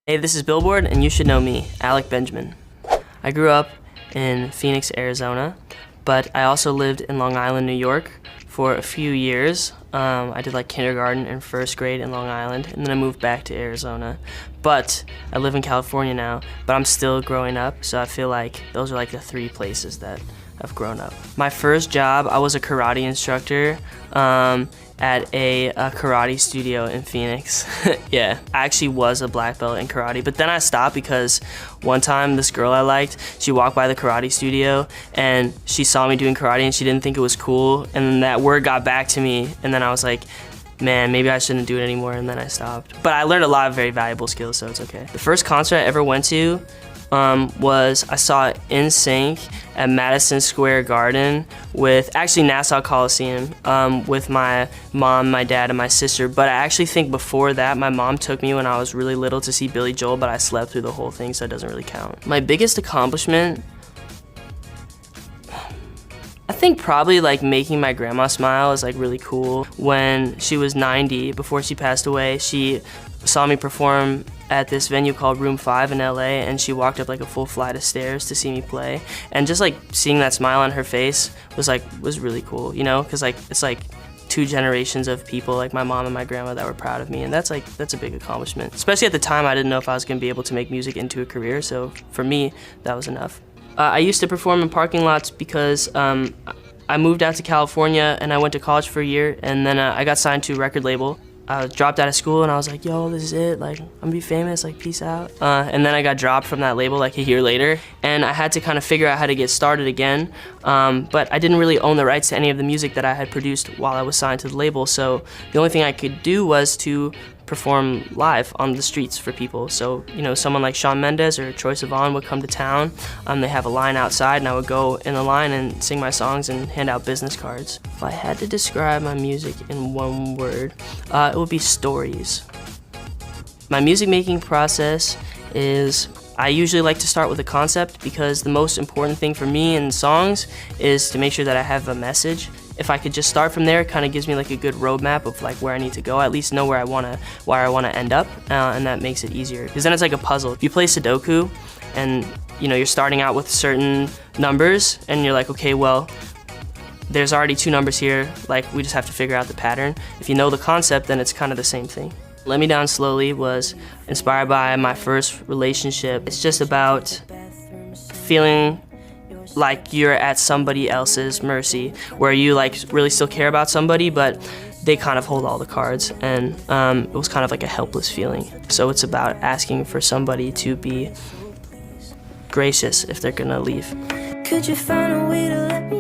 Hey, this is Billboard, and you should know me, Alec Benjamin. I grew up in Phoenix, Arizona, but I also lived in Long Island, New York for a few years. I did like kindergarten and first grade in Long Island, and then I moved back to Arizona. But I live in California now, but I'm still growing up, so I feel like those are like the three places that I've grown up. My first job, I was a karate instructor at a karate studio in Phoenix. Yeah, I actually was a black belt in karate, but then I stopped because one time this girl I liked, she walked by the karate studio and she saw me doing karate and she didn't think it was cool, and then that word got back to me, and then I was like, man, maybe I shouldn't do it anymore, and then I stopped. But I learned a lot of very valuable skills, so it's okay. The first concert I ever went to was I saw NSYNC at Madison Square Garden with, actually Nassau Coliseum, with my mom, my dad, and my sister. But I actually think before that, my mom took me when I was really little to see Billy Joel, but I slept through the whole thing, so it doesn't really count. My biggest accomplishment, I think probably like making my grandma smile is like really cool. When she was 90, before she passed away, she saw me perform at this venue called Room 5 in LA, and she walked up like a full flight of stairs to see me play. And just like seeing that smile on her face was really cool, you know, because like it's like two generations of people, like my mom and my grandma, that were proud of me, and that's a big accomplishment. Especially at the time, I didn't know if I was gonna be able to make music into a career, so for me, that was enough. I used to perform in parking lots because I moved out to California and I went to college for a year, and then I got signed to a record label. I dropped out of school and I was like, yo, this is it, like, I'm gonna be famous, like, peace out. And then I got dropped from that label like a year later, and I had to kind of figure out how to get started again, but I didn't really own the rights to any of the music that I had produced while I was signed to the label, so the only thing I could do was to perform live on the streets for people. So, you know, someone like Shawn Mendes or Troye Sivan would come to town, they have a line outside, and I would go in the line and sing my songs and hand out business cards. If I had to describe my music in one word, it would be stories. My music making process is, I usually like to start with a concept, because the most important thing for me in songs is to make sure that I have a message. If I could just start from there, it kind of gives me like a good roadmap of like where I need to go. I at least know where I wanna end up, and that makes it easier. Because then it's like a puzzle. If you play Sudoku, and you know you're starting out with certain numbers, and you're like, okay, well, there's already two numbers here. Like, we just have to figure out the pattern. If you know the concept, then it's kind of the same thing. Let Me Down Slowly was inspired by my first relationship. It's just about feeling like you're at somebody else's mercy, where you like really still care about somebody, but they kind of hold all the cards, and it was kind of like a helpless feeling. So it's about asking for somebody to be gracious if they're gonna leave. Could you find a way to let me